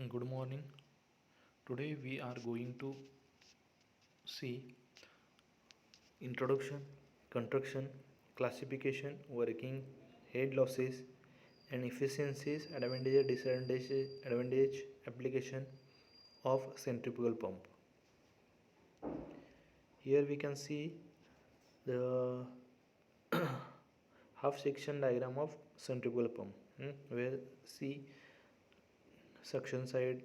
Good morning. Today we are going to see introduction, construction, classification, working, head losses, and efficiencies, advantage, disadvantage, advantage, application of centrifugal pump. Here we can see the half section diagram of centrifugal pump, where see suction side,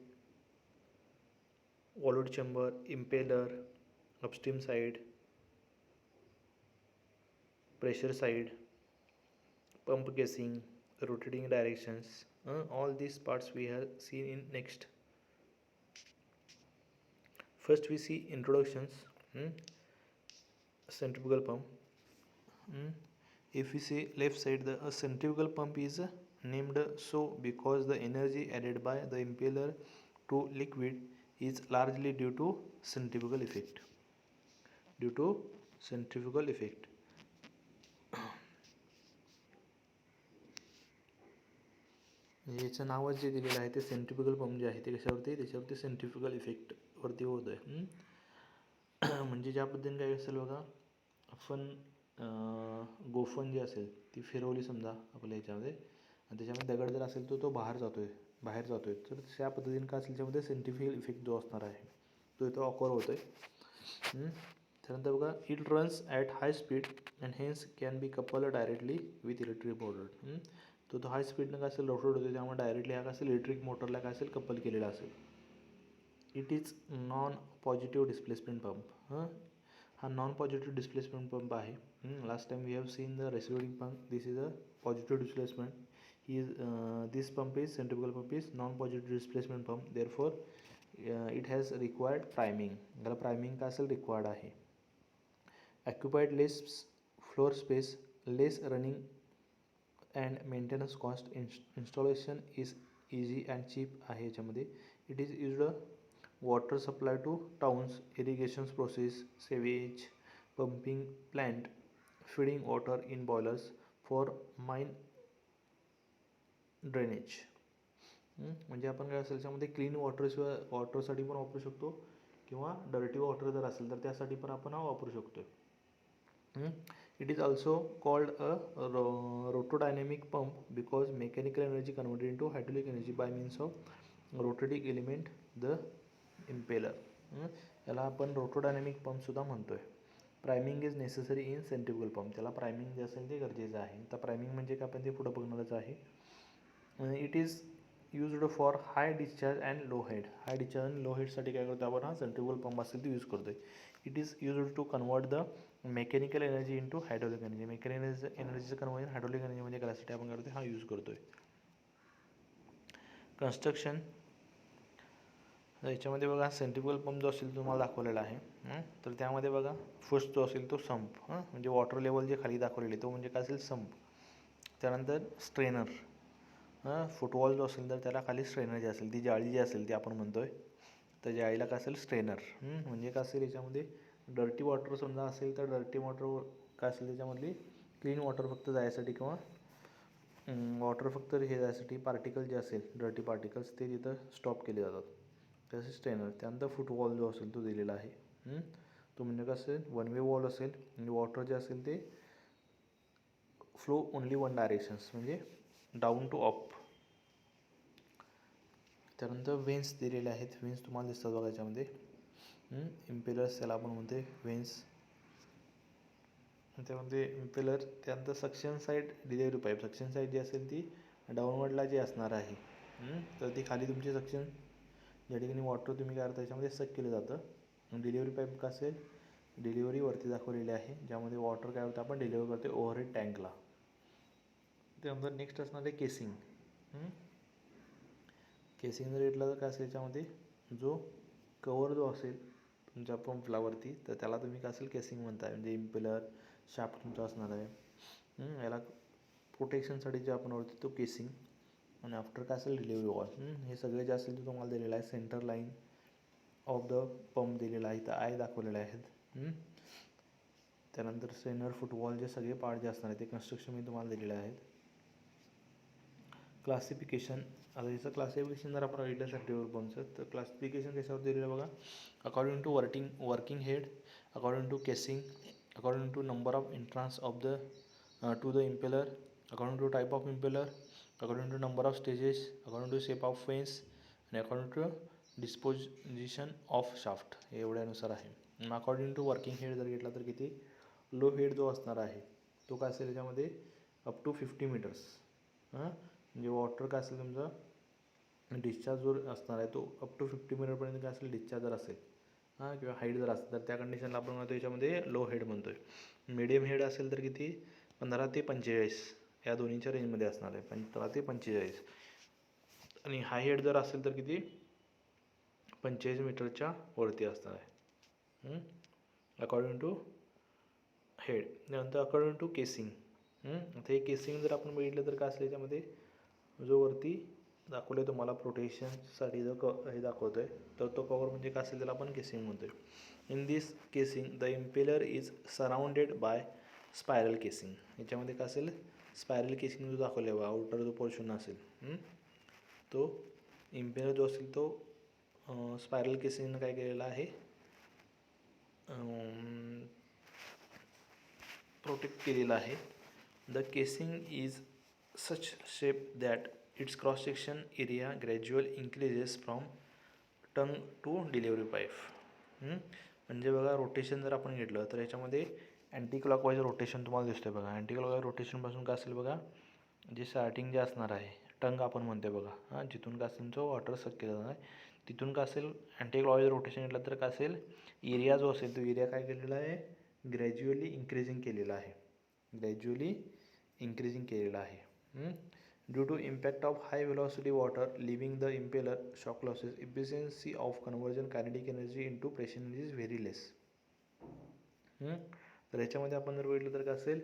volute chamber, impeller, upstream side, pressure side, pump casing, rotating directions, all these parts we have seen in next. First we see introductions. Centrifugal pump. If we see left side, the centrifugal pump is named so because the energy added by the impeller to liquid is largely due to centrifugal effect. Due to centrifugal effect. याचं नावच जे दिलेलं आहे ते centrifugal pump जे आहे ते कशावरती, त्याच्यावरती सेंट्रिफ्युगल इफेक्ट वरती होत आहे. म्हणजे ज्या पद्धतीने काय असेल बघा, आपण गोफण जी असेल ती फिरवली समजा आपल्या ह्याच्यामध्ये आणि त्याच्यामध्ये दगड जर असेल तो बाहेर जातोय तर त्या पद्धतीने काय असेल त्याच्यामध्ये सेंट्रिफ्युगल इफेक्ट जो असणार आहे तो इथं ऑकर होतोय. त्यानंतर बघा, it runs at high speed and hence can be couple directly with electric motor. तो हाय स्पीडनं काय असेल रोटेट होतो, त्यामुळे डायरेक्टली हा काय असेल इलेक्ट्रिक मोटरला काय असेल कपल केलेला असेल. It is non positive displacement pump. हा नॉन पॉझिटिव्ह डिस्प्लेसमेंट पंप आहे. Last time we have seen the reciprocating pump. This is a positive displacement. This pump is centrifugal pump is non positive displacement pump. Therefore it has required priming. त्याला priming काय असेल required आहे. Occupied less floor space, less running and maintenance cost. Installation is easy and cheap आहे याच्यामध्ये. It is used water supply to towns, irrigations process, sewage, pumping plant, feeding water in boilers for mine drainage. म्हणजे आपण काय असेल त्याच्यामध्ये clean वॉटरसाठी पण वापरू शकतो किंवा डर्टी वॉटर जर असेल तर त्यासाठी पण आपण हा वापरू शकतो. It is also called a rotodynamic pump because mechanical energy converted into hydraulic energy by means of rotating element, the impeller. याला आपण रोटोडायनॅमिक पंप सुद्धा म्हणतोय. Priming is necessary in centrifugal pump. त्याला प्रायमिंग जे असेल ते गरजेचं आहे. तर प्रायमिंग म्हणजे काय आपण ते पुढं बघणारच आहे. It is used for high discharge and low head. High discharge आणि लो हेडसाठी काय करतो आपण, हा सेंट्रिफ्युगल पंप असेल तो यूज करतोय. It is used to convert the mechanical energy into hydraulic energy. Mechanical एनर्जीचं कन्वर्जन हायड्रोलिक एनर्जीमध्ये करायसाठी आपण करतोय हा यूज करतोय. कन्स्ट्रक्शन. याच्यामध्ये बघा सेंट्रिफ्युगल पंप जो असेल तुम्हाला दाखवलेला आहे. तर त्यामध्ये बघा फर्स्ट जो असेल तो संप, म्हणजे वॉटर लेवल जे खाली दाखवलेले तो म्हणजे काय असेल संप. त्यानंतर स्ट्रेनर. फुटवॉल जो असेल तर त्याला खाली स्ट्रेनर जे असेल ती जाळी जी असेल ती आपण म्हणतोय तर जाळीला काय असेल स्ट्रेनर. म्हणजे काय असेल याच्यामध्ये डर्टी वॉटर समजा असेल तर डर्टी वॉटर काय असेल त्याच्यामधली क्लीन वॉटर फक्त जायसाठी किंवा वॉटर फक्त हे जायसाठी पार्टिकल जे असेल डर्टी पार्टिकल्स ते तिथं स्टॉप केले जातात. तसे स्ट्रेनर. त्यानंतर फुटवॉल जो असेल तो दिलेला आहे. तो म्हणजे कसं असेल वन वे वॉल असेल म्हणजे वॉटर जे असेल ते फ्लो ओनली वन डायरेक्शन्स म्हणजे डाऊन टू अप. त्यानंतर वेन्स दिलेले आहेत. वेन्स तुम्हाला दिसतात बघा याच्यामध्ये. इम्पेलर्स त्याला आपण म्हणते वेन्स. त्यामध्ये इम्पेलर. त्यानंतर suction side delivery pipe. Suction side जी असेल ती डाऊनवर्डला जी असणार आहे तर ती खाली तुमची सक्शन ज्या ठिकाणी वॉटर तुम्ही काय करता त्याच्यामध्ये सक केलं जातं. डिलेवरी पाईप का असेल डिलिव्हरी वरती दाखवलेली आहे ज्यामध्ये वॉटर काय होतं आपण डिलिव्हर करतो ओव्हरहेड टँकला. त्यानंतर नेक्स्ट असणार आहे केसिंग. केसिंग जर घेतला तर काय असेल याच्यामध्ये जो कवर जो असेल तुमच्या पंपलावरती तर त्याला तुम्ही काय असेल केसिंग म्हणताय. म्हणजे इम्पेलर शाफ्ट तुमचा असणार आहे. याला प्रोटेक्शनसाठी जे आपण ओळखतो तो केसिंग. आणि आफ्टर काय असेल डिलिव्हरी वॉल. हे सगळे जे असेल ते तुम्हाला दिलेलं आहे. Centre line of the pump दिलेला आहे. इथं आय दाखवलेले आहेत. त्यानंतर स्ट्रेनर फुटवॉल जे सगळे पार्ट जे असणार आहेत ते कन्स्ट्रक्शन मी तुम्हाला दिलेले आहेत. क्लासिफिकेशन. आता याचं क्लासिफिकेशन जर आपण बघितलं सेंट्रिफ्युगल पंपचं, तर क्लासिफिकेशन कशावर दिलेलं बघा, according to working head, according to casing, according to number of entrance of the to the impeller, according to type of impeller, according to number of stages, according to shape of vanes आणि according to disposition of shaft, हे एवढ्यानुसार आहे. According to working head जर घेतला तर किती, low head जो असणार आहे तो काय असेल त्याच्यामध्ये अप टू 50 मीटर्स. म्हणजे वॉटर काय असेल तुमचा डिस्चार्ज जो असणार आहे तो अप टू 50 मीटरपर्यंत काय असेल डिस्चार्ज जर असेल किंवा हाईट जर असेल तर त्या कंडिशनला आपण म्हणतो याच्यामध्ये लो हेड म्हणतो आहे. मिडियम हेड असेल तर किती 15 ते 45 या दोन्हीच्या रेंजमध्ये असणार आहे, 15 ते 45. आणि हाय हेड जर असेल तर किती 45 मीटरच्या वरती असणार आहे अकॉर्डिंग टू हेड. त्यानंतर अकॉर्डिंग टू केसिंग, आता हे केसिंग जर आपण बघितलं तर काय असेल याच्यामध्ये जो वरती दाखवलं आहे तुम्हाला प्रोटेक्शनसाठी जो हे दाखवतो आहे तर तो कवर म्हणजे काय असेल त्याला आपण केसिंग म्हणतो आहे. In this casing the impeller is surrounded by spiral casing. याच्यामध्ये काय असेल स्पायरल केसिंग जो दाखवला आहे बघा, आउटर जो पोर्शन असेल तो इम्पेलर जो असेल तो स्पायरल केसिंगनं काय केलेला आहे प्रोटेक्ट केलेला आहे. The casing is such shape that its cross section area gradual increases from tongue to delivery pipe. म्हणजे बघा रोटेशन जर आपण घेतलं तर याच्यामध्ये अँटी क्लॉकवाईज रोटेशन तुम्हाला दिसतं आहे बघा. अँटी क्लॉकवाईज रोटेशनपासून काय असेल बघा, जे स्टार्टिंग जे असणार आहे टंग आपण म्हणतो बघा, जिथून काय असेल तुमचं वॉटर सक केलं जाणार आहे तिथून काय असेल अँटी क्लॉकवाईज रोटेशन घेतलं तर काय असेल एरिया जो असेल तो एरिया काय केलेला आहे ग्रॅज्युअली इन्क्रीजिंग केलेला आहे, ग्रॅज्युअली इन्क्रीजिंग केलेला आहे. Due to impact of high velocity water leaving the impeller shock losses efficiency of conversion kinetic energy into pressure energy is very less. तर याच्यामध्ये आपण जर बघितलं तर काय असेल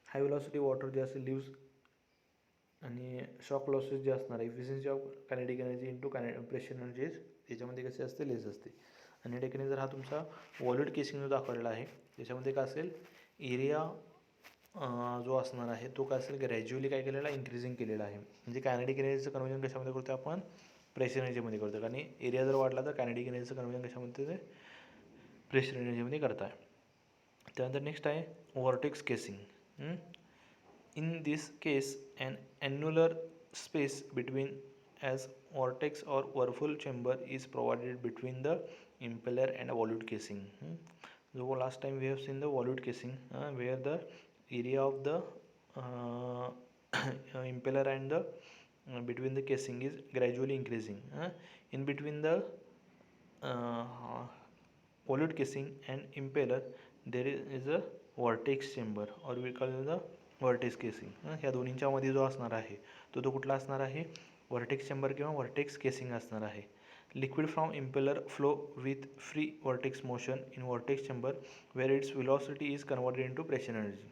हाय वेलॉसिटी वॉटर जे असेल लिव्ज आणि शॉक लॉसेस जे असणार आहे efficiency of kinetic energy into pressure energy याच्यामध्ये कसे असते लेस असते. आणि या ठिकाणी जर हा तुमचा वॉल्यूट केसिंग जो दाखवलेला आहे त्याच्यामध्ये काय असेल एरिया जो असणार आहे तो काय असेल ग्रॅज्युअली काय केलेला इन्क्रीजिंग केलेला आहे. म्हणजे कायनेटिक एनर्जीचं कन्वर्जन कशामध्ये करतो आपण प्रेशर एनर्जीमध्ये करतो, आणि एरिया जर वाढला तर कायनेटिक एनर्जीचं कन्वर्जन कशामध्ये प्रेशर एनर्जीमध्ये करत आहे. त्यानंतर नेक्स्ट आहे vortex casing. In this case an annular space between as vortex or whirlpool chamber is provided between the impeller and volute casing. So last time we have seen the volute casing where the area of the impeller and the between the casing is gradually increasing. In between the volute casing and impeller there is a vortex chamber or we call it the vortex casing. ह्या दोन्हींच्या मध्ये जो असणार आहे तो कुठला असणार आहे व्हर्टेक्स चेंबर किंवा व्हर्टेक्स केसिंग असणार आहे. Liquid from impeller flow with free vortex motion in vortex chamber where its velocity is converted into pressure energy.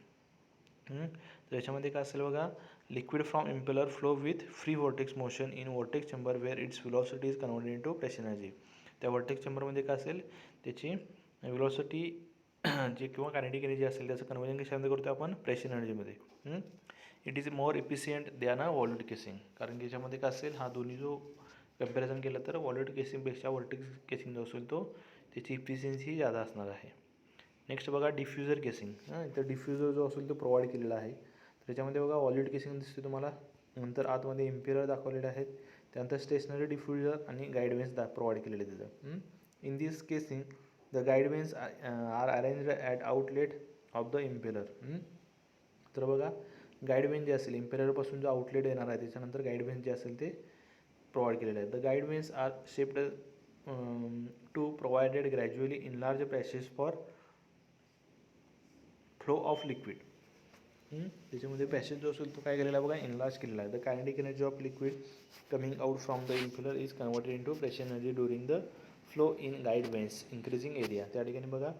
तर याच्यामध्ये काय असेल बघा liquid from impeller flow with free vortex motion in vortex chamber where its velocity is converted into pressure energy. त्या vortex चेंबरमध्ये काय असेल त्याची वेलॉसिटी जे किंवा कायनेटिक एनर्जी असेल त्याचं कन्वर्जन कशामध्ये करतो आपण प्रेशर एनर्जीमध्ये. It is more efficient than a volute casing, कारण की याच्यामध्ये काय असेल हा दोन्ही जो कम्पॅरिझन केलं तर वॉल्यूट केसिंगपेक्षा व्हर्टेक्स केसिंग जो असेल तो त्याची इफिशियन्सी जादा असणार आहे. नेक्स्ट बघा डिफ्युजर केसिंग. इथं डिफ्युजर जो असेल तो प्रोव्हाइड केलेला आहे. त्याच्यामध्ये बघा वॉल्यूट केसिंग दिसते तुम्हाला, नंतर आतमध्ये इम्पेलर दाखवलेले आहेत, त्यानंतर स्टेशनरी डिफ्युजर आणि गाईडवेन्स प्रोव्हाइड केलेले तिथं. In this casing the guide vanes are arranged at outlet of the impeller. तर बघा गाईडवेन जे असेल इम्पेलरपासून जो आउटलेट येणार आहे त्याच्यानंतर गाईडवेन्स जे असेल ते प्रोव्हाइड केलेले आहेत. The guide vanes are shaped to provided gradually enlarge passage for flow of liquid. त्याच्यामध्ये पॅसेज जो असेल तो काय केलेला आहे बघा इनलार्ज केलेला आहे. The kinetic energy of liquid coming out from the impeller is converted into pressure energy during the flow in guide vanes increasing area. त्या ठिकाणी बघा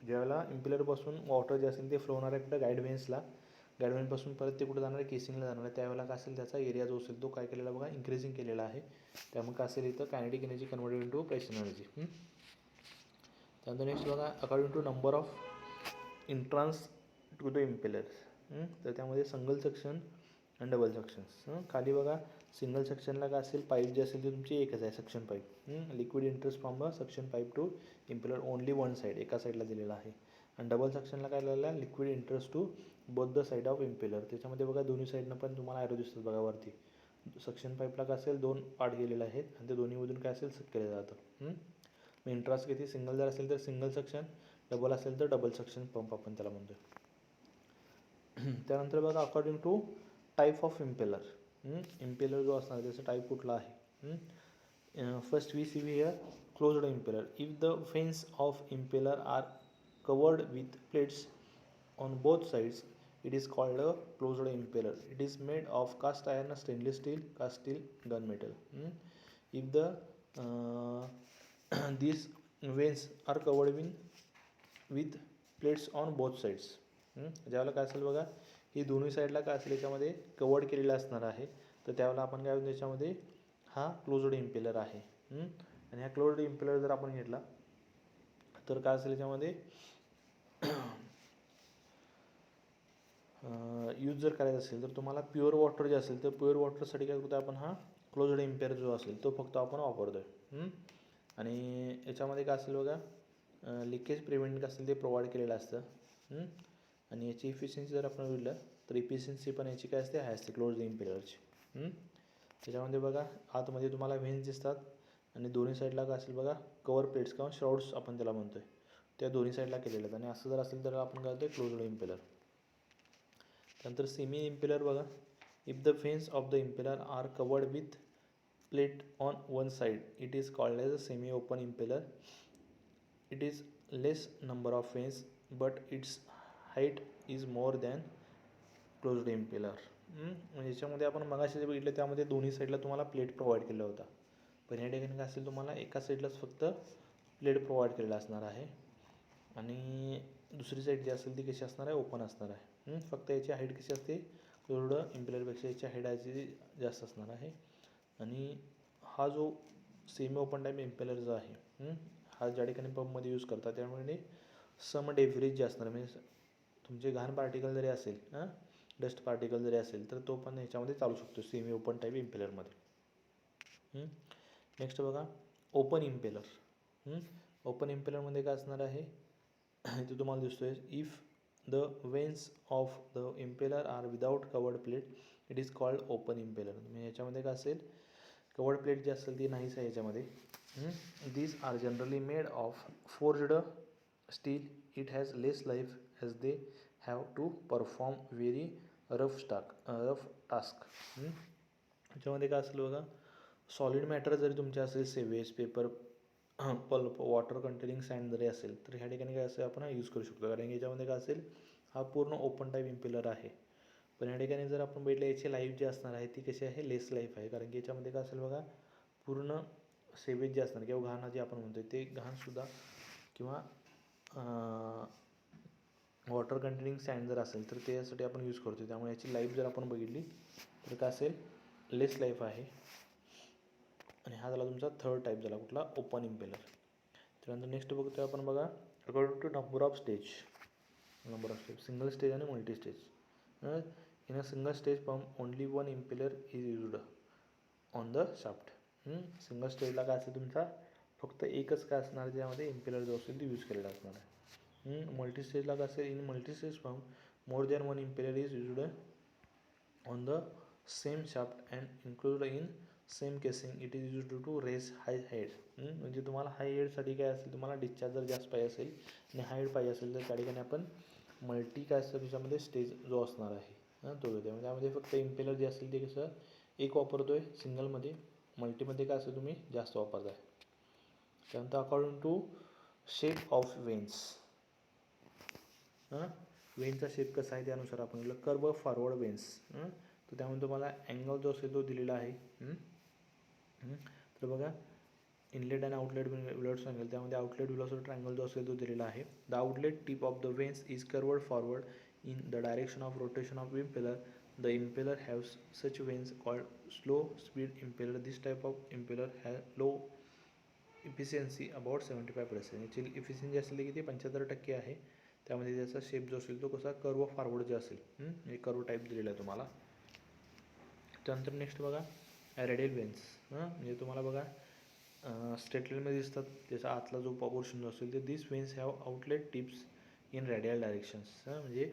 ज्यावेळेला इम्पेलरपासून वॉटर जे असेल ते फ्लो होणार आहे कुठं गाईडवेन्सला, गाईडवेन्सपासून परत ते कुठं जाणार आहे केसिंगला जाणार आहे, त्यावेळेला काय असेल त्याचा एरिया जो असेल तो काय केलेला बघा इन्क्रीजिंग केलेला आहे. त्यामुळे काय असेल इथं kinetic energy converted into pressure energy. त्यानंतर नेक्स्ट बघा according to number of entrance to the impeller. तर त्यामध्ये सिंगल सक्शन आणि डबल सक्शन्स. खाली बघा सिंगल सक्शनला काय असेल, पाईप जी असेल ती तुमची एकच आहे, suction pipe. Liquid enters from a suction pipe to impeller only one side, एका साईडला दिलेला आहे. आणि डबल सक्शनला काय लिहिलेलं आहे, liquid enters to both the side of impeller. त्याच्यामध्ये बघा दोन्ही साईडनं पण तुम्हाला ॲरो दिसतात बघा वरती. सक्शन पाईपला काय असेल, 2 पार्ट गेलेले आहेत आणि ते दोन्हीमधून काय असेल सक केलं जातं. मग इंटरेस्ट किती, सिंगल जर असेल तर सिंगल सक्शन, डबल असेल तर डबल सक्शन पंप आपण त्याला म्हणतो. त्यानंतर बघा according to type of impeller, impeller जो असणार त्याचा टाईप कुठला आहे. First we see here closed impeller. If the vanes of impeller are covered with plates on both sides, it is called a closed impeller. It is made of cast iron, stainless steel, cast steel, gunmetal. If the these veins are covered with plates on both sides, ज्यावेळेला काय असेल बघा, ही दोन्ही साईडला काय असेल याच्यामध्ये covered केलेलं असणार आहे, तर त्यावेळेला आपण काय म्हणतो याच्यामध्ये हा क्लोज्ड इम्पेलर आहे. आणि हा क्लोज्ड इम्पेलर जर आपण घेतला तर काय असेल याच्यामध्ये यूज जर करायचं असेल तर तुम्हाला प्युअर वॉटर जे असेल तर प्युअर वॉटरसाठी काय करतो आपण, हा क्लोज्ड इम्पेलर जो असेल तो फक्त आपण वापरतो आहे. आणि याच्यामध्ये काय असेल बघा, लिकेज प्रिव्हेंट काय असेल ते प्रोव्हाइड केलेलं असतं. आणि याची इफिशियन्सी जर आपण बघितलं तर इफिशियन्सी पण याची काय असते, हाय असते क्लोज्ड इम्पेलरची. त्याच्यामध्ये बघा आतमध्ये तुम्हाला व्हेन्स दिसतात आणि दोन्ही साईडला काय असेल बघा, कवर प्लेट्स किंवा श्राउड्स आपण त्याला म्हणतोय, त्या दोन्ही साईडला केलेलं आहेत. आणि असं जर असेल तर आपण काय करतो, क्लोज्ड इम्पेलर. त्यानंतर सेमी इम्पेलर बघा, if the vanes of the impeller are covered with plate on one side, it is called as a semi open impeller. It is less number of vanes but its height is more than closed impeller. म्हणजे याच्यामध्ये आपण मगाशी जे बघितलं त्यामध्ये दोन्ही साईडला तुम्हाला प्लेट प्रोव्हाइड केला होता, पण या ठिकाणी काय असेल तुम्हाला एका साईडलाच फक्त प्लेट प्रोव्हाइड केलेला असणार आहे आणि दुसरी साईड जी असेल ती कशी असणार आहे, ओपन असणार आहे. फक्त याची हाईट कशी असते, क्लोज्ड इम्पेलरपेक्षा याची हाईट याची जास्त असणार आहे. आणि हा जो सेमी ओपन टाईप इम्पेलर जो आहे, हा ज्या ठिकाणी पंपमध्ये यूज करतात त्यामुळे सम डेव्हरेज जे असणार, म्हणजे तुमचे घाण पार्टिकल जरी असेल, डस्ट पार्टिकल जरी असेल तर तो पण ह्याच्यामध्ये चालू शकतो सेमी ओपन टाईप इम्पेलरमध्ये. नेक्स्ट बघा ओपन इम्पेलर. ओपन इम्पेलरमध्ये काय असणार आहे, इथे तुम्हाला दिसतोय, if the vanes of the impeller are without covered plate it is called open impeller. म्हणजे याच्यामध्ये काय असेल, कवर्ड प्लेट जी असेल ती नाहीच आहे याच्यामध्ये. These are generally made of forged steel. It has less life as they have to perform very rough task. याच्यामध्ये काय असेल बघा, सॉलिड मॅटर जरी तुमचे असेल, sewage, paper, pulp, water containing sand जरी असेल तर ह्या ठिकाणी काय असेल आपण यूज करू शकतो, कारण याच्यामध्ये काय असेल, हा पूर्ण ओपन टाईप इम्पेलर आहे. पण या ठिकाणी जर आपण बघितलं याची लाईफ जी असणार आहे ती कशी आहे, लेस लाईफ आहे, कारण की याच्यामध्ये काय असेल बघा, पूर्ण सेवेज जे असणार किंवा घाण जे आपण म्हणतो ते घाणसुद्धा किंवा वॉटर कंटेनिंग सँड जर असेल तर त्यासाठी आपण यूज करतो. त्यामुळे याची लाईफ जर आपण बघितली तर काय असेल, लेस लाईफ आहे. आणि हा झाला तुमचा थर्ड टाईप झाला कुठला, ओपन इम्पेलर. त्यानंतर नेक्स्ट बघतोय आपण बघा, according to number of stage, single stage आणि multi stage. In a single stage pump only one impeller is used on the shaft. Single स्टेजला काय असेल तुमचा फक्त एकच काय असणार, ज्यामध्ये इम्पेलर जो असेल तो यूज केलेला असणार आहे. मल्टी स्टेजला काय असेल, in multi stage pump more than one impeller is used on the same shaft and include in same casing. It is used to raise high head. म्हणजे तुम्हाला हाय हेडसाठी काय असेल, तुम्हाला डिस्चार्ज जर जास्त पाहिजे असेल आणि हाय हेड पाहिजे असेल तर त्या ठिकाणी आपण मल्टी काय असतं त्याच्यामध्ये स्टेज जो असणार आहे तो घेतो. त्यामध्ये फक्त इम्पेलर जे असेल ते कसं एक वापरतो आहे सिंगलमध्ये, मल्टीमध्ये काय असेल तुम्ही जास्त वापरताय. त्यानंतर according to shape of vanes, वेन्सचा शेप कसा आहे त्यानुसार आपण म्हटलं कर्व फॉरवर्ड वेन्स. तर त्यामध्ये तुम्हाला अँगल जो असेल तो दिलेला आहे. तर बघा इनलेट आणि आउटलेट विलॉट सांगेल, त्यामध्ये आउटलेट विलॉसिटी ट्रायंगल जो असेल तो दिलेला आहे. The outlet tip of the vanes is curved forward in the direction of rotation of impeller. The impeller haves such vanes called slow speed impeller. This type of impeller has low efficiency about 75%. याची efficiency असेल की ती 75% आहे. त्यामध्ये त्याचा shape जो असेल तो कसा कर्व फॉरवर्ड जे असेल, हे कर्व टाईप दिलेला आहे तुम्हाला. त्यानंतर नेक्स्ट बघा रेडियल वेन्स. म्हणजे तुम्हाला बघा स्टेटलाईनमध्ये दिसतात, त्याचा आतला जो पोर्शन जो असेल ते this vanes have outlet tips in radial directions. म्हणजे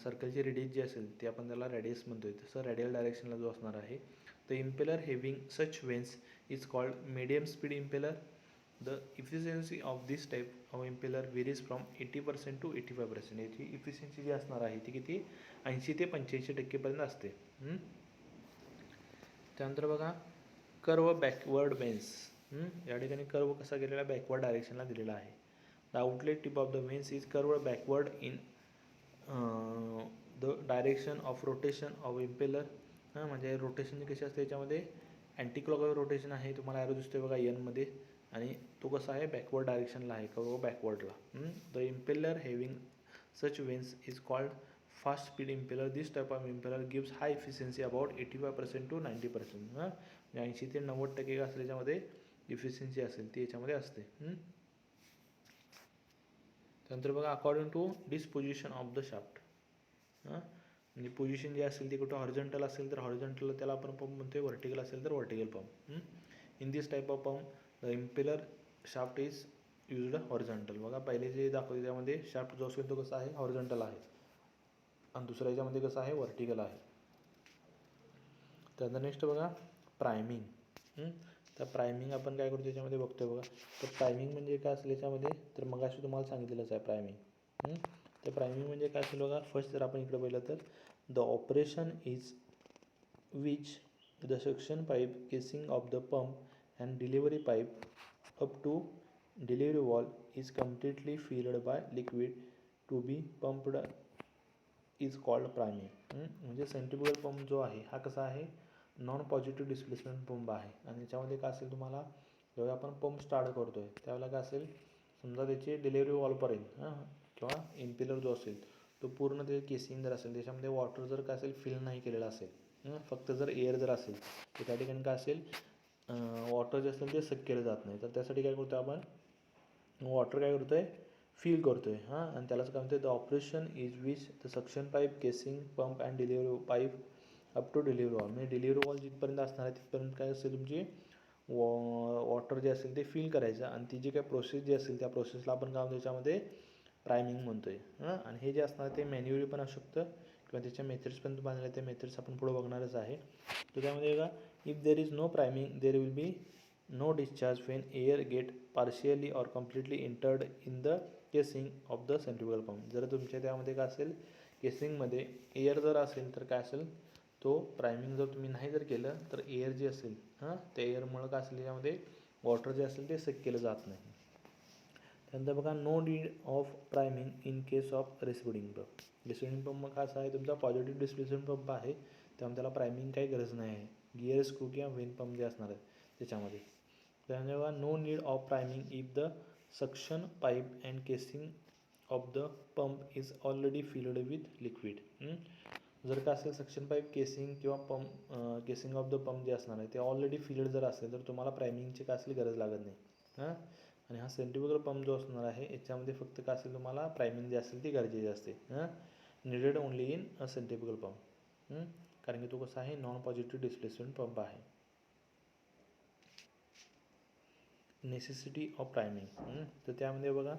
सर्कलची रेडियस जी असेल ते आपण त्याला रेडियस म्हणतोय, तसं रेडियल डायरेक्शनला जो असणार आहे. The impeller having such vanes is called medium speed impeller. The efficiency of this type of impeller varies from 80% to 85%. याची इफिशियन्सी जी असणार आहे ती किती 80 ते 85% असते. त्यानंतर बघा कर्व बॅकवर्ड वेन्स. या ठिकाणी कर्व कसा गेलेला बॅकवर्ड डायरेक्शनला दिलेला आहे. The outlet tip of the vanes is curve backward in the direction of rotation of impeller. म्हणजे रोटेशन कशी असते याच्यामध्ये अँटी क्लॉकवाईज रोटेशन आहे, तुम्हाला ॲरो दिसतोय बघा एनमध्ये, आणि तो कसा आहे बॅकवर्ड डायरेक्शनला आहे, कर्व बॅकवर्डला. The impeller having such vanes is called fast speed impeller. This type of impeller gives high efficiency about 85% to 90%. 80 ते 90% असले याच्यामध्ये इफिशियन्सी असेल ती याच्यामध्ये असते. त्यानंतर बघा according to disposition of the shaft. म्हणजे पोझिशन जे असेल ती कुठं हॉरिझॉन्टल असेल तर हॉरिझॉन्टल त्याला आपण पंप म्हणतोय, व्हर्टिकल असेल तर vertical pump. In this type of pump the impeller shaft is used horizontal. बघा पहिले जे दाखवते त्यामध्ये शाफ्ट जो असेल तो कसा आहे हॉरिझॉन्टल आहे, आणि दुसऱ्या याच्यामध्ये कसं आहे व्हर्टिकल आहे. त्यानंतर नेक्स्ट बघा प्रायमिंग. तर प्रायमिंग आपण काय करतो त्याच्यामध्ये बघतोय बघा. तर प्रायमिंग म्हणजे काय असेल याच्यामध्ये, तर मग अशी तुम्हाला सांगितलेलंच आहे प्रायमिंग. तर प्रायमिंग म्हणजे काय असेल बघा. फर्स्ट जर आपण इकडे पाहिलं तर the operation is which the suction pipe casing of the pump and delivery pipe up to delivery valve is completely filled by liquid to be pumped is called priming. म्हणजे सेंट्रिफ्युगल पंप जो आहे हा कसा आहे non positive displacement pump आहे, आणि याच्यामध्ये काय असेल तुम्हाला जेव्हा आपण पंप स्टार्ट करतो आहे त्यावेळेला काय असेल, समजा त्याची डिलिव्हरी वॉलपर्यंत किंवा इम्पेलर जो असेल तो पूर्ण ते केसिंग जर असेल त्याच्यामध्ये वॉटर जर काय असेल फिल नाही केलेला असेल, फक्त जर एअर जर असेल तर त्या ठिकाणी काय असेल वॉटर जे असेल ते सक केलं जात नाही. तर त्यासाठी काय करतो आपण वॉटर काय करतो आहे फील करतो आहे. आणि त्यालाच काय म्हणते the operation is which the suction pipe casing pump and delivery pipe up to delivery wall. म्हणजे डिलिव्हरी वॉल जिथपर्यंत असणार आहे तिथपर्यंत काय असेल तुमची वॉटर जे असेल ते फिल करायचं, आणि ती जी काही प्रोसेस जी असेल त्या प्रोसेसला आपण काय म्हणतो त्याच्यामध्ये प्रायमिंग म्हणतो आहे. आणि हे जे असणार ते मॅन्युअली पण असू शकतं किंवा त्याच्या मेथड्स पण तुम्हाला ते मेथड्स आपण पुढे बघणारच आहे. तर त्यामध्ये बघा if there is no priming there will be no discharge when air get partially or completely entered in the casing of the centrifugal pump. जर तुमच्या त्यामध्ये काय असेल केसिंगमध्ये एअर जर असेल तर काय असेल तो प्रायमिंग जर तुम्ही नाही जर केलं तर एअर जे असेल त्या एअरमुळं काय असेल यामध्ये वॉटर जे असेल ते सक केलं जात नाही. त्यानंतर बघा no need of priming in case of reciprocating pump. Reciprocating pump मग असा आहे तुमचा पॉझिटिव्ह डिस्प्लेसमेंट पंप आहे, त्यामुळे त्याला प्रायमिंग काही गरज नाही आहे. गिअर स्क्रू किंवा व्हेन पंप जे असणार आहे त्याच्यामध्ये. त्यानंतर बघा no need of priming if the suction pipe and casing of the pump is already filled with liquid. जर का असेल सक्शन पाईप केसिंग किंवा pump casing of the pump जे असणार आहे ते ऑलरेडी फिल्ड जर असेल तर तुम्हाला प्रायमिंगची काय असेल गरज लागत नाही. आणि हा सेंट्रिफ्युगल पंप जो असणार आहे याच्यामध्ये फक्त काय असेल तुम्हाला प्रायमिंग जी असेल ती गरजेची असते. Needed only in a centrifugal pump, कारण की तो कसा आहे नॉन पॉझिटिव्ह डिस्प्लेसमेंट पंप आहे. Necessity of priming. तर त्यामध्ये बघा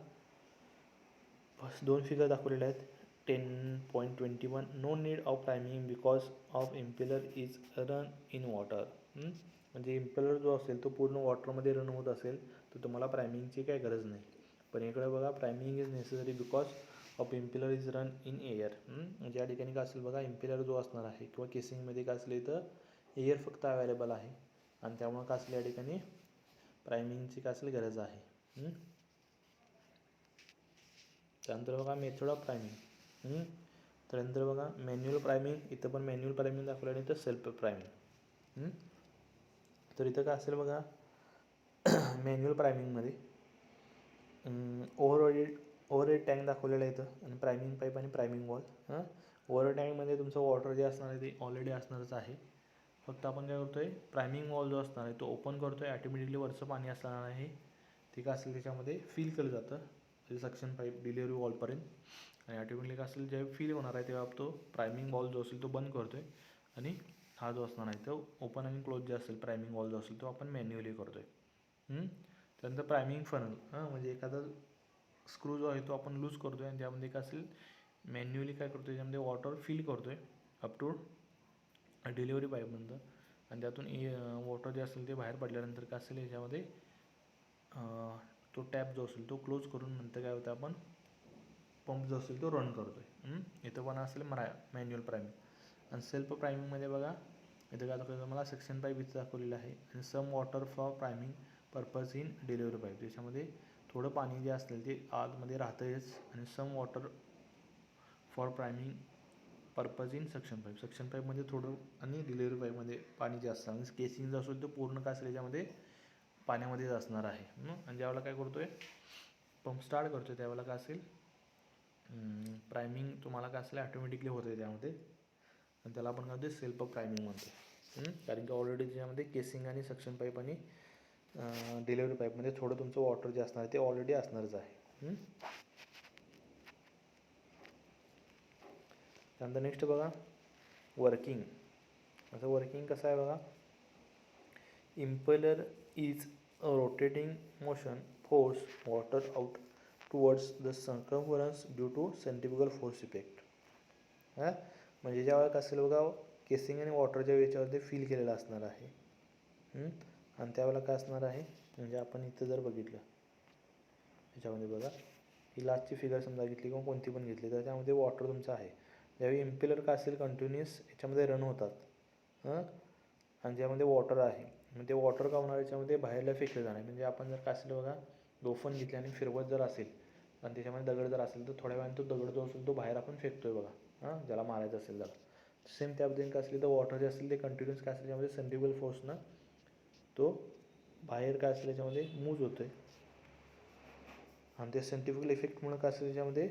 फर्स्ट दोन फिगर दाखवलेले आहेत. 10.21 no need of priming because of impeller is run in water. म्हणजे इम्पेलर जो असेल तो पूर्ण वॉटरमध्ये रन होत असेल तर तुम्हाला प्रायमिंगची काही गरज नाही. पण इकडे बघा priming is necessary because of impeller is run in air. म्हणजे या ठिकाणी काय असेल बघा इम्पेलर जो असणार आहे किंवा केसिंगमध्ये काय असेल तर एअर फक्त अवेलेबल आहे, आणि त्यामुळे काय असेल या ठिकाणी प्रायमिंगची काय असेल गरज आहे. त्यानंतर बघा मेथड ऑफ प्रायमिंग. त्यानंतर बघा मॅन्युअल प्रायमिंग. इथं पण मॅन्युअल प्रायमिंग दाखवलं नाही तर सेल्फ प्रायमिंग. तर इथं काय असेल बघा मॅन्युअल प्रायमिंगमध्ये ओव्हरहेड टँक दाखवलेला आहे इथं, आणि प्रायमिंग पाईप आणि प्रायमिंग वॉल. ओव्हरहेड टँकमध्ये तुमचं वॉटर जे असणार आहे ते ऑलरेडी असणारच आहे. फक्त आपण काय करतो आहे प्रायमिंग वॉल जो असणार आहे तो ओपन करतो आहे, ॲटोमॅटिकली वरचं पाणी असणार आहे ते काय असेल त्याच्यामध्ये फिल केलं जातं म्हणजे सक्शन पाईप डिलिव्हरी वॉलपर्यंत, आणि ॲटोमॅटिकली काय असेल जेव्हा फिल होणार आहे तेव्हा तो प्रायमिंग वॉल जो असेल तो बंद करतो आहे आणि हा जो असणार आहे तो ओपन आणि क्लोज जे असेल प्रायमिंग वॉल जो असेल तो आपण मॅन्युअली करतो आहे. त्यानंतर प्रायमिंग फनल म्हणजे एखादा स्क्रू जो आहे तो आपण लूज करतो आहे आणि त्यामध्ये काय असेल मॅन्युअली काय करतो आहे त्यामध्ये वॉटर फिल करतो आहे अप टू डिलिव्हरी पाईपनंतर आणि त्यातून वॉटर जे असेल ते बाहेर पडल्यानंतर काय असेल याच्यामध्ये तो टॅप जो असेल तो क्लोज करून नंतर काय होतं आपण पंप जो असेल तो रन करतो आहे. इथं पण असेल मॅन्युअल प्रायमिंग आणि सेल्फ प्रायमिंगमध्ये बघा इथं काय दाखवलं मला सेक्शन पाईप इथं दाखवलेलं आहे आणि some water for priming purpose in delivery pipe. त्याच्यामध्ये थोडं पाणी जे असेल ते आतमध्ये राहतंच आणि some water for priming purpose in suction pipe. Suction पाईपमध्ये थोडं आणि डिलिव्हरी पाईपमध्ये पाणी जास्त आणि केसिंग जो असेल तो पूर्ण काय असेल याच्यामध्ये पाण्यामध्येच असणार आहे. आणि ज्यावेळेला काय करतो आहे पंप स्टार्ट करतो आहे त्यावेळेला काय असेल प्रायमिंग तुम्हाला काय असेल ॲटोमॅटिकली होतं आहे त्यामध्ये आणि त्याला आपण काय म्हणतो सेल्फ प्रायमिंग म्हणतो. कारण की ऑलरेडी त्याच्यामध्ये केसिंग आणि सक्शन पाईप आणि डिलिव्हरी पाईपमध्ये थोडं तुमचं वॉटर जे असणार आहे ते ऑलरेडी असणारच आहे. त्यानंतर नेक्स्ट बघा वर्किंग. आता वर्किंग कसं आहे बघा impeller is a rotating motion force water out towards the circumference due to centrifugal force effect. म्हणजे ज्यावेळेला कसं असेल बघा केसिंग आणि वॉटरच्या याच्यावरती फिल केलेलं असणार आहे. आणि त्यावेळेला काय असणार आहे म्हणजे आपण इथं जर बघितलं ह्याच्यामध्ये बघा ही लास्टची फिगर समजा घेतली किंवा कोणती पण घेतली तर त्यामध्ये वॉटर तुमचं आहे. ज्यावेळी इम्पेलर काय असेल कंटिन्युअस याच्यामध्ये रन होतात आणि ज्यामध्ये वॉटर आहे म्हणजे वॉटर का होणार याच्यामध्ये बाहेरला फेकलं जाणार. म्हणजे आपण जर काय असेल बघा लोफन घेतले आणि फिरवत जर असेल आणि त्याच्यामध्ये दगड जर असेल तर थोड्या वेळाने तो दगड जो असेल तो बाहेर आपण फेकतोय बघा ज्याला मारायचं असेल त्याला. सेम त्या पद्धतीने काय असेल तर वॉटर जे असेल ते कंटिन्युअस काय असेल त्यामध्ये सेंट्रिफ्युगल फोर्सनं तो बाहेर काय असेल याच्यामध्ये मूव्ह होतो आहे आणि त्या सेंट्रिफ्युगल इफेक्टमुळे काय असेल त्याच्यामध्ये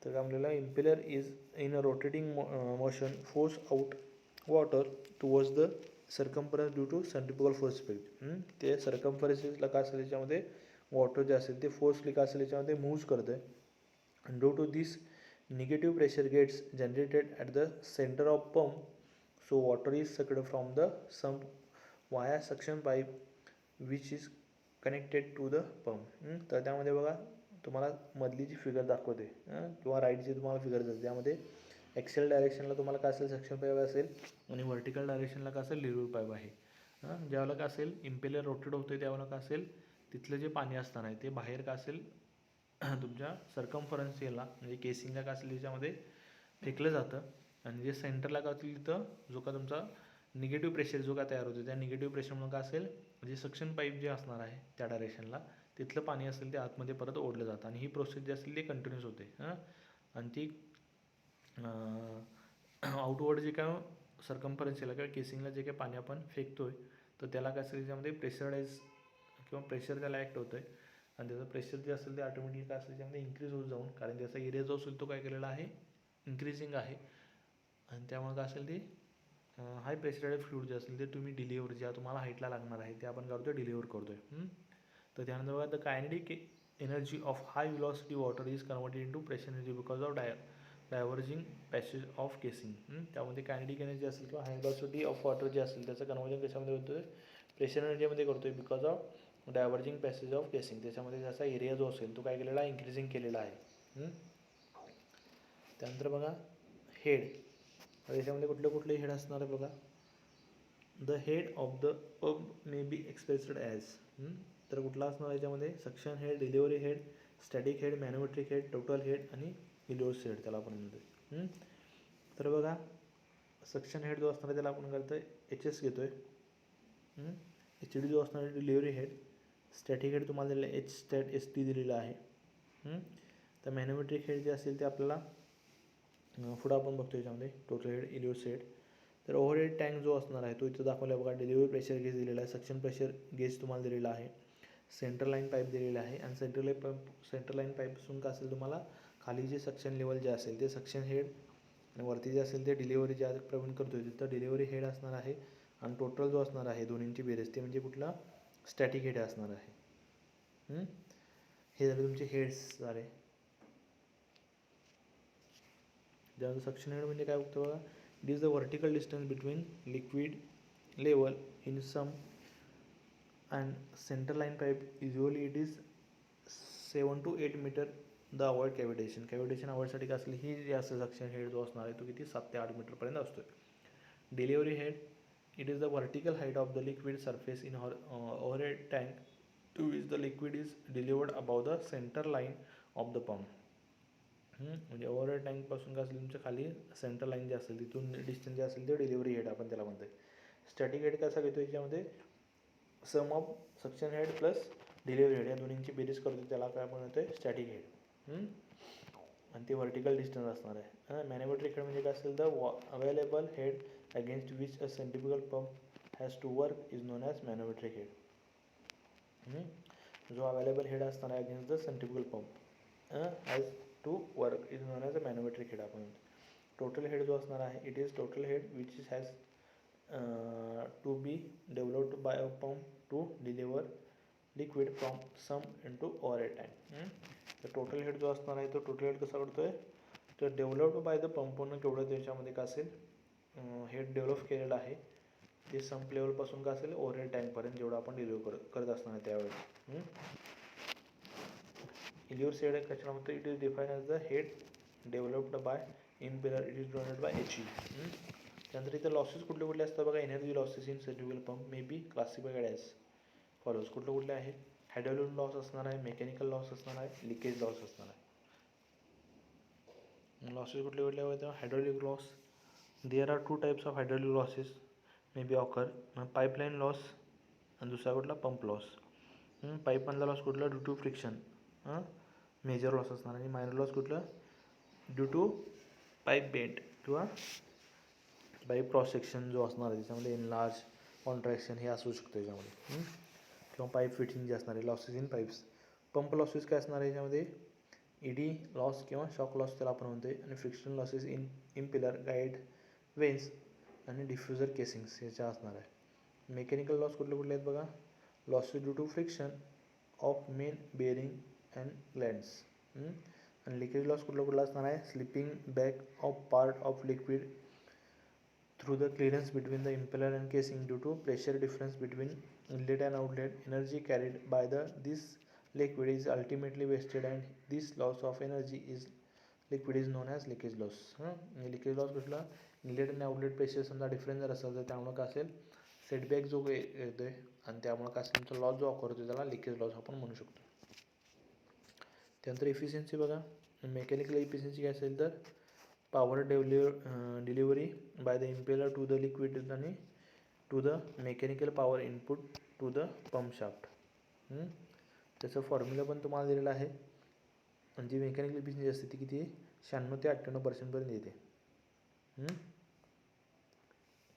तर काय म्हणलेलं impeller is in a rotating motion force out water towards the circumference due to centrifugal force effect. ते सर्कम्फरन्सला काय असेल याच्यामध्ये वॉटर जे असेल ते फोर्सली काय असेल याच्यामध्ये मूव्ह करतं आहे and due to this negative pressure gets generated at the center of pump so water is sucked from the sump via suction pipe which is connected to the pump. तर त्यामध्ये बघा तुम्हाला मधली जी फिगर दाखवते किंवा राईटची तुम्हाला फिगर जाते त्यामध्ये एक्सेल डायरेक्शनला तुम्हाला काय असेल सक्शन पाईप असेल आणि व्हर्टिकल डायरेक्शनला काय असेल लिव्हर पाईप आहे. ज्यावेळेला काय असेल इम्पेलर रोटेट होते त्यावेळेला काय असेल तिथलं जे पाणी असणार आहे ते बाहेर काय असेल तुमच्या सर्कम्फरन्सला म्हणजे केसिंगला काय असेल त्याच्यामध्ये फेकलं जातं आणि जे सेंटरला काय असेल तिथं जो का तुमचा निगेटिव्ह प्रेशर जो काय तयार होतो त्या निगेटिव्ह प्रेशरमुळे काय असेल जे सक्शन पाईप जे असणार आहे त्या डायरेक्शनला तिथलं पाणी असेल ते आतमध्ये परत ओढलं जातं आणि ही प्रोसेस जी असेल ती कंटिन्यूस होते आणि ती आउटवर्ड जे काय सर्कम्फरन्सला किंवा केसिंगला जे काही पाणी आपण फेकतोय तर त्याला काय असेल त्याच्यामध्ये प्रेशराईज किंवा प्रेशर त्याला ॲक्ट होतं आहे आणि त्याचं प्रेशर जे असेल ते ऑटोमॅटिक काय असेल त्याच्यामध्ये इन्क्रीज होत जाऊन कारण त्याचा एरिया जो असेल तो काय केलेला आहे इन्क्रीजिंग आहे आणि त्यामुळे काय असेल ते हाय प्रेशराईड फ्लूइड जे असेल ते तुम्ही डिलिव्हर ज्या तुम्हाला हाईटला लागणार आहे ते आपण करतो डिलिव्हर करतो आहे. तर त्यानंतर बघा the kinetic energy of high velocity water is converted into pressure energy because of diverging passage of casing. त्यामध्ये कायनेटिक एनर्जी असेल किंवा हाय व्हेलॉसिटी ऑफ वॉटर जे असेल त्याचं कन्वर्जन कशामध्ये होतं प्रेशर एनर्जीमध्ये करतो आहे because of diverging passage of casing. त्याच्यामध्ये त्याचा एरिया जो असेल तो काय केलेला आहे इन्क्रीजिंग केलेला आहे. त्यानंतर बघा हेड त्याच्यामध्ये कुठले हेड असणार आहे बघा the head of the pump may be expressed as तर कुठला असणार आहे याच्यामध्ये suction head delivery head static head manometric head total head आणि इलिओस हेड त्याला आपण म्हणतो. तर बघा सक्शन हेड जो असणार आहे त्याला आपण करतो एच एस घेतो आहे. एच डी जो असणार आहे डिलिव्हरी हेड स्टॅटिक हेड तुम्हाला दिलेलं आहे एच स्टॅट एस टी दिलेलं आहे. तर मॅनोमेट्रिक हेड जे असेल ते आपल्याला पुढं आपण बघतो याच्यामध्ये टोटल हेड इलिओस हेड. तर ओव्हरहेड टँक जो असणार आहे तो इथं दाखवला आहे बघा डिलिव्हरी प्रेशर गेज दिलेला आहे सक्शन प्रेशर गेज तुम्हाला दिलेला आहे सेंट्रल लाईन पाईप दिलेला आहे आणि सेंट्रल लाईन पाईपपासून काय असेल तुम्हाला खाली जे सक्शन लेवल जे असेल ते सक्शन हेड आणि वरती जे असेल ते डिलिव्हरी ज्या प्रवीण करतो आहे तिथं डिलिव्हरी हेड असणार आहे आणि टोटल जो असणार आहे दोन्हींची बेरीज ते म्हणजे कुठला स्टॅटिक हेड असणार आहे. हे झाले तुमचे हेड्स झाले. ज्यानंतर सक्शन हेड म्हणजे काय बघतो बघा It is the vertical distance between liquid level in some and center line pipe. Usually it is 7 to 8 meter. The avoid कॅव्हिटेशन अवॉइडसाठी काय असेल, ही जी असेल सक्शन हेड जो असणार आहे तो किती 7 ते 8 मीटरपर्यंत असतो. Delivery head, it is the vertical height of the liquid surface in overhead tank to which the liquid is delivered above the centre line of the pump. म्हणजे ओव्हरहेड टँकपासून काय असेल तुमच्या खाली सेंटर लाईन जे असेल तिथून डिस्टन्स जे असेल ते डिलिव्हरी हेड आपण त्याला म्हणतोय. स्टॅटिक हेड कसा घेतो याच्यामध्ये, sum of suction head plus delivery head या दोन्हींची बेरीज करतो त्याला काय आपण म्हणतोय स्टॅटिक हेड. आणि ते व्हर्टिकल डिस्टन्स असणार आहे. मॅनोमेट्रिक हेड म्हणजे काय असेल, the available head against which a centrifugal pump has to work is known as manometric head. जो अवेलेबल हेड असणार आहे against the centrifugal pump has to work is known as a manometric head आपण. Total head जो असणार आहे, it is total head which is has to be developed by a pump to deliver liquid from sump into overhead tank. तर total head जो असणार आहे तो total head कसा करतो आहे, तर डेव्हलप्ड बाय द पंपनं केवढं त्याच्यामध्ये काय असेल हेड डेव्हलप केलेलं आहे ते संप लेवलपासून काय असेल ओव्हरहेड टँकपर्यंत जेवढं आपण डिलिव्हर करत असणार आहे त्यावेळेस. इलिव्हर हेड कशाला म्हणतो, it is define as the head developed by impeller, it is denoted by HE. त्यानंतर इथं लॉसेस कुठले कुठले असतात बघा. Energy losses in centrifugal pump may be classified as follows. कुठले कुठले आहे, हायड्रोलिक लॉस असणार आहे, मेकॅनिकल लॉस असणार आहे, लिकेज लॉस असणार आहे. लॉसेस कुठले कुठले होते, hydraulic loss, there are 2 types of hydraulic losses may be occur. Pipeline loss आणि दुसरा कुठला पंप लॉस. पाईपमधला लॉस कुठला, due to friction major loss असणार. आणि मायनर लॉस कुठलं, ड्यू टू पाईप बेंट किंवा पाईप क्रॉस सेक्शन जो असणार आहे त्याच्यामध्ये एनलार्ज कॉन्ट्रॅक्शन हे असू शकतं याच्यामध्ये. किंवा पाईप फिटिंग जे असणार आहे, losses in pipes. Pump losses काय असणार आहे याच्यामध्ये, ED लॉस किंवा शॉक लॉस त्याला आपण म्हणतोय. आणि friction losses in impeller, guide vanes आणि डिफ्युजर केसिंग्स याच्या असणार आहे. मेकॅनिकल लॉस कुठले कुठले आहेत बघा, losses due to friction of main bearing and glands. आणि लिकेज लॉस कुठला कुठला असणार आहे, slipping back of part of liquid through the clearance between the impeller and casing due to pressure difference between inlet and outlet. Energy carried by this liquid is ultimately wasted and this loss of energy is liquid is known as leakage loss. Leakage loss कुठला, inlet आणि outlet pressure समजा difference जर असेल तर त्यामुळे काय असेल setback जो येतोय आणि त्यामुळे काय असेल तुमचा लॉस जो ऑकर होतो त्याला लिकेज लॉस आपण म्हणू शकतो. त्यानंतर इफिशियन्सी बघा, मेकॅनिकल इफिशियन्सी काय असेल तर power delivery by the impeller to the liquid आणि to the mechanical power input to the pump shaft. त्याचं फॉर्म्युला पण तुम्हाला दिलेलं आहे. आणि जी मेकॅनिकल इफिशियन्सी असते ती किती 96 ते 98% येते.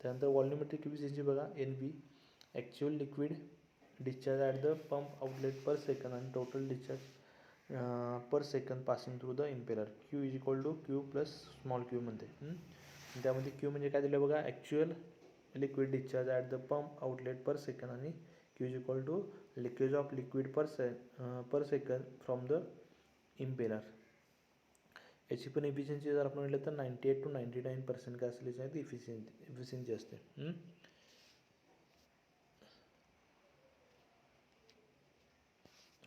त्यानंतर व्हॉल्युमेट्रिक इफिशियन्सी बघा, NB actual liquid discharge at the pump outlet per second आणि total discharge per second passing through the impeller. Q is equal to Q plus small Q म्हणते. त्यामध्ये Q म्हणजे काय दिलं बघा, actual liquid discharge at the pump outlet per second आणि Q is equal to leakage of liquid per second from the impeller. याची पण efficiency जर आपण म्हटलं तर 98 to 99% काय असेल याच्यामध्ये इफिशियन्सी असते.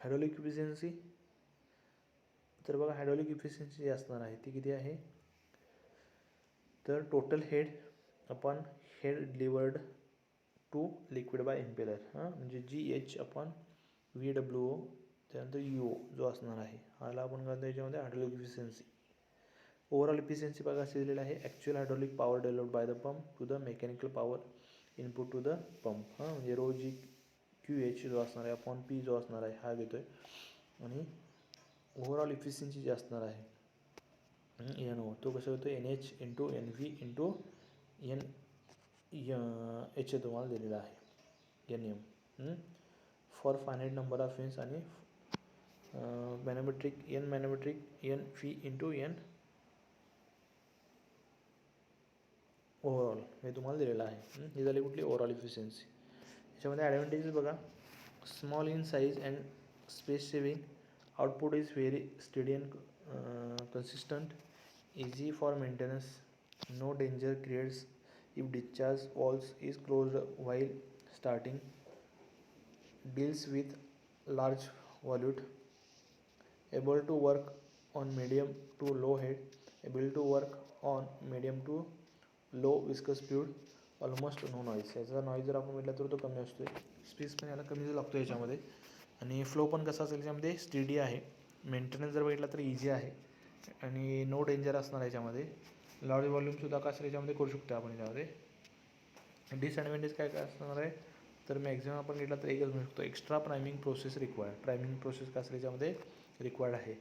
हायड्रोलिक इफिशियन्सी तर बघा, हायड्रोलिक इफिशियन्सी जी असणार आहे ती किती आहे, तर total head upon head delivered to liquid by impeller म्हणजे GH अपॉन VWO. त्यानंतर UO जो असणार आहे हाला आपण करतो याच्यामध्ये हायड्रोलिक इफिशियन्सी. ओव्हरऑल इफिशियन्सी बघा असे दिलेलं आहे, actual hydraulic power developed by the pump to the mechanical power input to the pump. म्हणजे ρg QH जो असणार आहे अपॉन P जो असणार आहे हा घेतोय. आणि ओव्हरऑल इफिशियन्सी जी असणार आहे NO तो कसं होतो NH into NV into NH तुम्हाला दिलेला आहे NM for finite number of veins आणि मॅनोमेट्रिक NV इंटू N ओव्हरऑल हे तुम्हाला दिलेलं आहे. ही झाली कुठली ओव्हरऑल इफिशियन्सी. याच्यामध्ये ॲडव्हान्टेजेस बघा, small in size and space saving, output is very steady and consistent, easy for maintenance, No danger creates if discharge valves is closed while starting. Deals with large volute. Able to work on medium to low head. Able to work on medium to low viscous fluid almost no noise. याचा noise जर आपण म्हटलं तर तो कमी असतो आहे. Space पण याला कमी लागतो याच्यामध्ये. आणि फ्लो पण कसा असेल याच्यामध्ये स्टेडी आहे. मेंटेनन्स जर बघितला तर इझी आहे आणि नो डेंजर असणार याच्यामध्ये. लार्ज व्हॉल्यूमसुद्धा का असेल याच्यामध्ये करू शकतो आपण याच्यामध्ये. डिसॲडव्हान्टेज काय काय असणार आहे तर मॅक्झिमम आपण घेतला तर एकच म्हणू शकतो, extra priming process required. Priming process का असेल याच्यामध्ये रिक्वायर्ड आहे.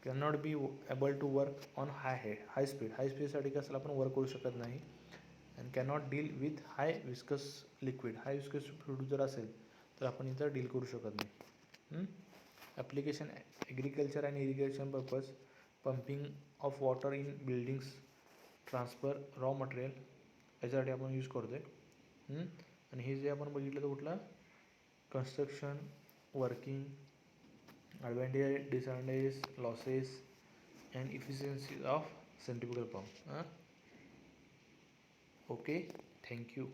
Can not be able to work on high speed. High स्पीडसाठी कसं आपण वर्क करू शकत नाही. And cannot deal with high viscous liquid. High viscous fluid जर असेल तर आपण इथं डील करू शकत नाही. Application agriculture and irrigation purpose. Pumping of water in buildings. Transfer raw material याच्यासाठी आपण यूज करतो आहे. आणि हे जे आपण बघितलं तर कुठलं construction working advantage disadvantage losses and efficiency of centrifugal pump. Okay, thank you.